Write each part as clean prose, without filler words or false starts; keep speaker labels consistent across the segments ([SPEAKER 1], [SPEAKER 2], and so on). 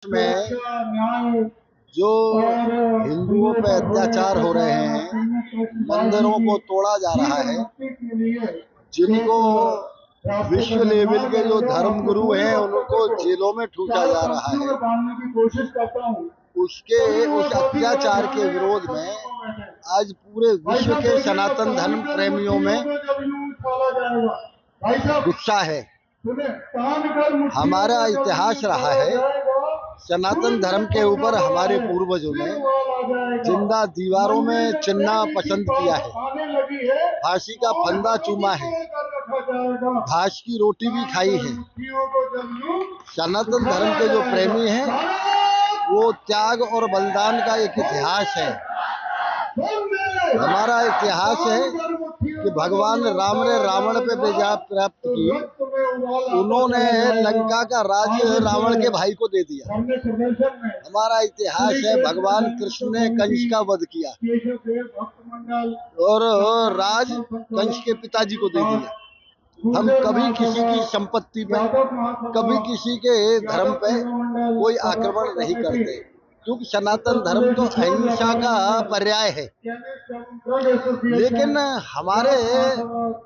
[SPEAKER 1] में जो हिंदुओं पे अत्याचार हो रहे हैं, मंदिरों को तोड़ा जा रहा है, जिनको विश्व लेवल के जो धर्म गुरु हैं उनको जेलों में ठूसा जा रहा है, उस अत्याचार के विरोध में आज पूरे विश्व के सनातन धर्म प्रेमियों में गुस्सा है। हमारा इतिहास रहा है, सनातन धर्म के ऊपर हमारे पूर्वजों ने जिंदा दीवारों में चिन्हना पसंद किया है, फांसी का फंदा चूमा है, घास की रोटी भी खाई है। सनातन धर्म के जो प्रेमी हैं वो त्याग और बलिदान का एक इतिहास है। हमारा इतिहास है कि भगवान राम ने रावण पे विजय प्राप्त की, उन्होंने लंका का राज रावण के भाई को दे दिया। हमारा इतिहास है भगवान कृष्ण ने कंस का वध किया और राज कंस के पिताजी को दे दिया। हम कभी किसी की संपत्ति पे, कभी किसी के धर्म पे कोई आक्रमण नहीं करते, क्योंकि सनातन धर्म तो अहिंसा का पर्याय है। लेकिन हमारे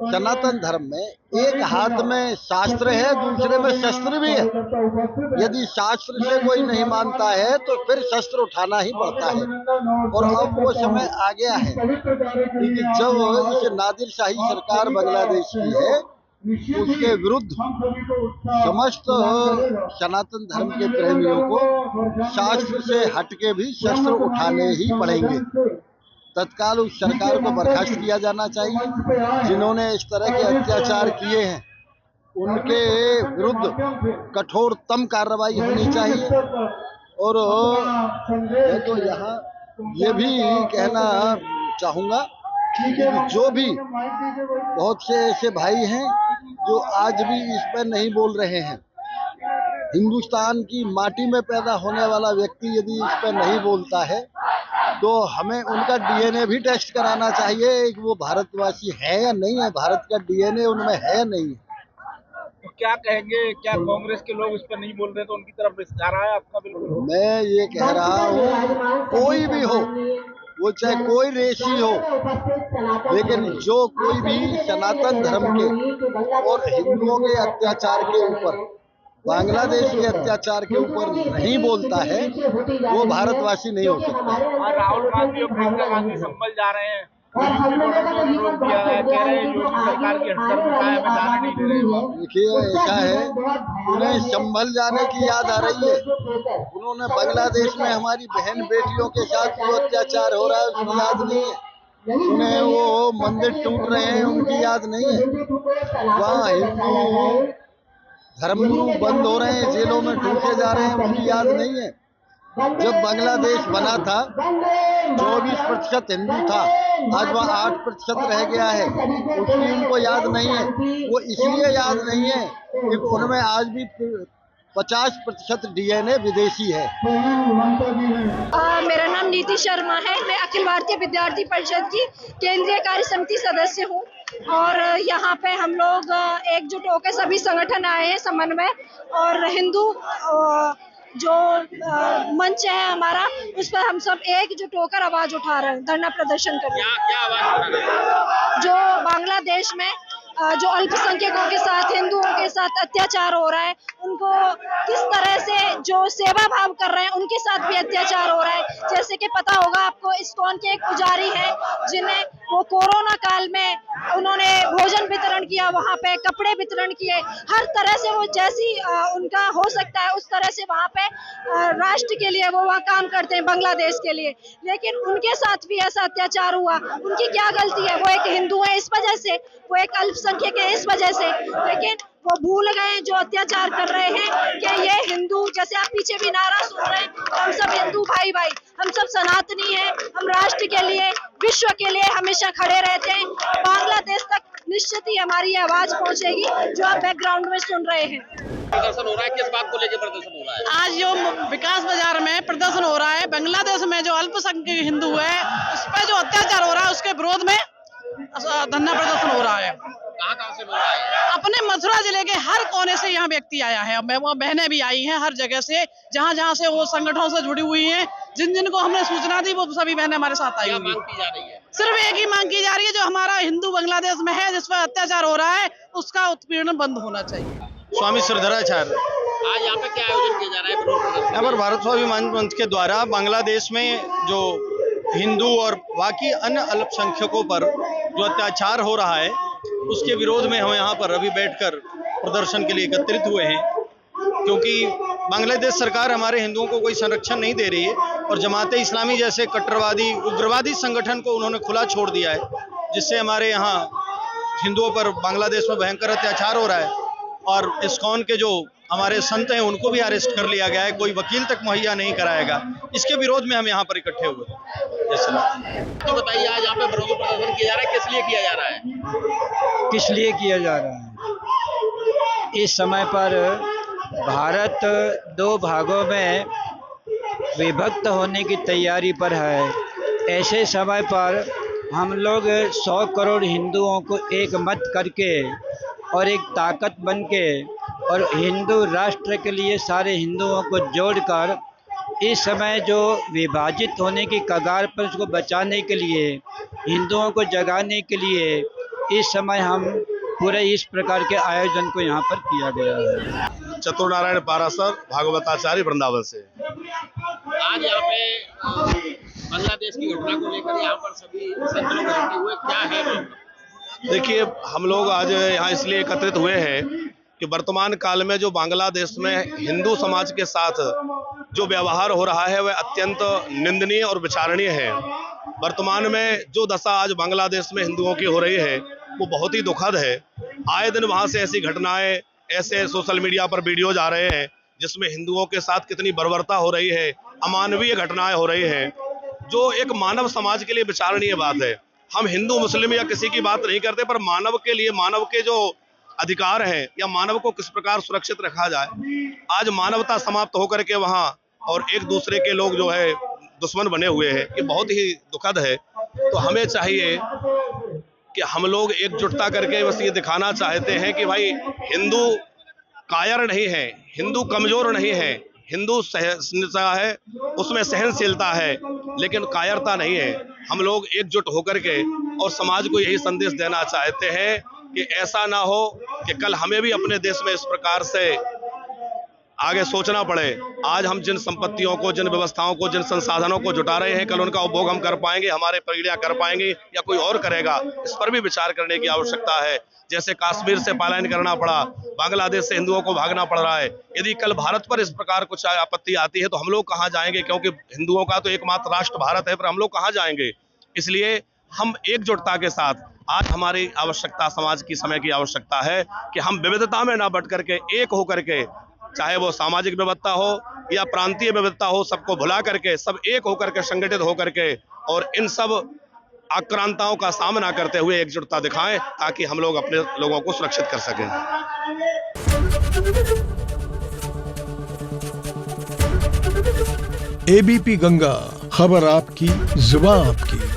[SPEAKER 1] सनातन धर्म में एक हाथ में शास्त्र है, दूसरे में शस्त्र भी है। यदि शास्त्र से कोई नहीं मानता है तो फिर शस्त्र उठाना ही पड़ता है। और अब वो समय आ गया है कि जब इस नादिरशाही सरकार बांग्लादेश की है, उसके विरुद्ध समस्त सनातन धर्म के प्रेमियों को शास्त्र से हटके भी शस्त्र उठाने ही पड़ेंगे। तत्काल उस सरकार को बर्खास्त किया जाना चाहिए। जिन्होंने इस तरह के अत्याचार किए हैं उनके विरुद्ध कठोरतम कार्रवाई होनी चाहिए। और मैं तो यहाँ ये भी कहना चाहूँगा कि जो भी बहुत से ऐसे भाई हैं जो आज भी इस पर नहीं बोल रहे हैं, हिंदुस्तान की माटी में पैदा होने वाला व्यक्ति यदि इस पर नहीं बोलता है तो हमें उनका डीएनए भी टेस्ट कराना चाहिए कि वो भारतवासी है या नहीं है, भारत का डीएनए उनमें है या नहीं है।
[SPEAKER 2] तो क्या कहेंगे, क्या कांग्रेस के लोग इस पर नहीं बोल रहे तो उनकी तरफ इशारा है आपका? बिल्कुल
[SPEAKER 1] मैं ये कह रहा हूँ, कोई भी हो, वो चाहे कोई रेशी हो, लेकिन जो कोई भी सनातन धर्म के और हिंदुओं के अत्याचार के ऊपर, बांग्लादेश के अत्याचार के ऊपर नहीं बोलता है वो भारतवासी नहीं हो सकता।
[SPEAKER 2] राहुल गांधी और प्रियंका गांधी संभल जा रहे हैं, रोक दिया है, कह रहे हैं योगी सरकार की हटकर हमें जाने नहीं दे रहे।
[SPEAKER 1] देखिए ऐसा है, उन्हें संभल जाने की याद आ रही है। उन्होंने बांग्लादेश में हमारी बहन बेटियों के साथ जो अत्याचार हो रहा है उसकी याद नहीं है। उन्हें वो मंदिर टूट रहे हैं उनकी याद नहीं है। वहाँ हिंदू धर्मगुरु बंद हो रहे हैं, जेलों में ठूसे जा रहे हैं, उनकी याद नहीं है। जब बांग्लादेश बना था 24% हिंदू था, आज वह 8% रह गया है, उसकी उनको याद नहीं है। वो इसलिए याद नहीं है कि उनमें आज भी 50% डीएनए विदेशी है।
[SPEAKER 3] मेरा नाम नीति शर्मा है। मैं अखिल भारतीय विद्यार्थी परिषद की केंद्रीय कार्य समिति सदस्य हूँ और यहाँ पे हम लोग एकजुट होकर सभी संगठन आए हैं समन्वय, और हिंदू जो मंच है हमारा, उस पर हम सब एकजुट होकर आवाज उठा रहे हैं, धरना प्रदर्शन कर रहे हैं।
[SPEAKER 2] क्या आवाज उठा रहे हैं?
[SPEAKER 3] जो बांग्लादेश में जो अल्पसंख्यकों के साथ, हिंदुओं के साथ अत्याचार हो रहा है, उनको किस तरह से जो सेवा भाव कर रहे हैं उनके साथ भी अत्याचार हो रहा है। जैसे कि पता होगा आपको, इस्कॉन के एक पुजारी हैं जिन्हें वो कोरोना काल में उन्होंने भोजन वितरण किया, वहाँ पे कपड़े वितरण किए, हर तरह से वो जैसी उनका हो सकता है उस तरह से वहाँ पे राष्ट्र के लिए वो वहाँ काम करते हैं, बांग्लादेश के लिए। लेकिन उनके साथ भी ऐसा अत्याचार हुआ, उनकी क्या गलती है? वो एक हिंदू है इस वजह से, वो एक अल्पसंख्यक है इस वजह से, लेकिन वो भूल गए जो अत्याचार कर रहे हैं कि ये हिंदू, जैसे आप पीछे भी नारा सुन रहे हैं, हम सब हिंदू भाई भाई, हम सब सनातनी हैं, हम राष्ट्र के लिए, विश्व के लिए हमेशा खड़े रहते हैं। बांग्लादेश तक निश्चित ही हमारी आवाज पहुंचेगी जो आप बैकग्राउंड में सुन रहे हैं।
[SPEAKER 2] प्रदर्शन हो रहा है, किस बात को लेकर प्रदर्शन हो रहा है?
[SPEAKER 4] आज जो विकास बाजार में प्रदर्शन हो रहा है, बांग्लादेश में जो अल्पसंख्यक हिंदू है उस पर जो अत्याचार हो रहा है उसके विरोध में धरना प्रदर्शन हो रहा है।
[SPEAKER 2] कहाँ से लोग आए हैं?
[SPEAKER 4] अपने मथुरा जिले के हर कोने से यहाँ व्यक्ति आया है, वो बहनें भी आई हैं हर जगह से, जहाँ से वो संगठनों से जुड़ी हुई हैं, जिन को हमने सूचना दी वो सभी बहनें हमारे साथ आई हुई।
[SPEAKER 2] मांग की जा रही है?
[SPEAKER 4] सिर्फ एक ही मांग की जा रही है, जो हमारा हिंदू बांग्लादेश में है, जिस पर अत्याचार हो रहा है, उसका उत्पीड़न बंद होना चाहिए।
[SPEAKER 5] स्वामी श्रीधराचार्य।
[SPEAKER 2] आज यहाँ पे क्या आयोजन किया जा रहा है विरोध प्रदर्शन?
[SPEAKER 5] यहाँ पर भारत स्वाभिमान मंच के द्वारा बांग्लादेश में जो हिंदू और बाकी अन्य अल्पसंख्यकों पर जो अत्याचार हो रहा है उसके विरोध में हम यहाँ पर अभी बैठकर प्रदर्शन के लिए एकत्रित हुए हैं, क्योंकि बांग्लादेश सरकार हमारे हिंदुओं को कोई संरक्षण नहीं दे रही है और जमात इस्लामी जैसे कट्टरवादी उग्रवादी संगठन को उन्होंने खुला छोड़ दिया है, जिससे हमारे यहाँ हिंदुओं पर बांग्लादेश में भयंकर अत्याचार हो रहा है। और इस्कॉन के जो हमारे संत हैं उनको भी अरेस्ट कर लिया गया है, कोई वकील तक मुहैया नहीं कराएगा। इसके विरोध में हम यहाँ पर इकट्ठे हुए।
[SPEAKER 2] तो बताइए, आज यहाँ पे विरोध प्रदर्शन किया जा रहा है, किस लिए किया जा रहा है?
[SPEAKER 6] किस लिए किया जा रहा है? इस समय पर भारत दो भागों में विभक्त होने की तैयारी पर है। ऐसे समय पर हम लोग 100 करोड़ हिंदुओं को एक मत करके और एक ताकत बन के और हिंदू राष्ट्र के लिए सारे हिंदुओं को जोड़कर इस समय जो विभाजित होने की कगार पर उसको बचाने के लिए, हिंदुओं को जगाने के लिए इस समय हम पूरे इस प्रकार के आयोजन को यहाँ पर किया गया है।
[SPEAKER 7] चतुर्नारायण पारासर भागवताचार्य वृंदावन से।
[SPEAKER 2] आज यहाँ पे बांग्लादेश की घटना को लेकर यहाँ पर सभी संत लोग इकट्ठे हुए, क्या है वो?
[SPEAKER 7] देखिए, हम लोग आज यहाँ इसलिए एकत्रित हुए हैं कि वर्तमान काल में जो बांग्लादेश में हिंदू समाज के साथ जो व्यवहार हो रहा है वह अत्यंत निंदनीय और विचारणीय है। वर्तमान में जो दशा आज बांग्लादेश में हिंदुओं की हो रही है वो बहुत ही दुखद है। आए दिन वहाँ से ऐसी घटनाएं, ऐसे सोशल मीडिया पर वीडियोज आ रहे हैं जिसमें हिंदुओं के साथ कितनी बर्बरता हो रही है, अमानवीय घटनाएं हो रही हैं, जो एक मानव समाज के लिए विचारणीय बात है। हम हिंदू मुस्लिम या किसी की बात नहीं करते, पर मानव के लिए, मानव के जो अधिकार हैं या मानव को किस प्रकार सुरक्षित रखा जाए, आज मानवता समाप्त होकर के वहाँ और एक दूसरे के लोग जो है दुश्मन बने हुए हैं, ये बहुत ही दुखद है। तो हमें चाहिए कि हम लोग एकजुटता करके बस ये दिखाना चाहते हैं कि भाई हिंदू कायर नहीं है, हिंदू कमजोर नहीं है, हिंदू सहिष्णुता है, उसमें सहनशीलता है, लेकिन कायरता नहीं है। हम लोग एकजुट होकर के और समाज को यही संदेश देना चाहते हैं कि ऐसा ना हो कि कल हमें भी अपने देश में इस प्रकार से आगे सोचना पड़े। आज हम जिन संपत्तियों को, जिन व्यवस्थाओं को, जिन संसाधनों को जुटा रहे हैं, कल उनका उपभोग हम कर पाएंगे, हमारे पीढ़ियां कर पाएंगे या कोई और करेगा, इस पर भी विचार करने की आवश्यकता है। जैसे कश्मीर से पलायन करना पड़ा, बांग्लादेश से हिंदुओं को भागना पड़ रहा है, यदि कल भारत पर इस प्रकार कुछ आपत्ति आती है तो हम लोग कहाँ जाएंगे? क्योंकि हिंदुओं का तो एकमात्र राष्ट्र भारत है, पर हम लोग कहाँ जाएंगे? इसलिए हम एकजुटता के साथ, आज हमारी आवश्यकता, समाज की समय की आवश्यकता है कि हम विविधता में ना बट करके एक होकर के, चाहे वो सामाजिक विविधता हो या प्रांतीय विविधता हो, सबको भुला करके सब एक होकर के, संगठित होकर के और इन सब आक्रांताओं का सामना करते हुए एकजुटता दिखाएं, ताकि हम लोग अपने लोगों को सुरक्षित कर सकें।
[SPEAKER 8] एबीपी गंगा, खबर आपकी, जुबान आपकी।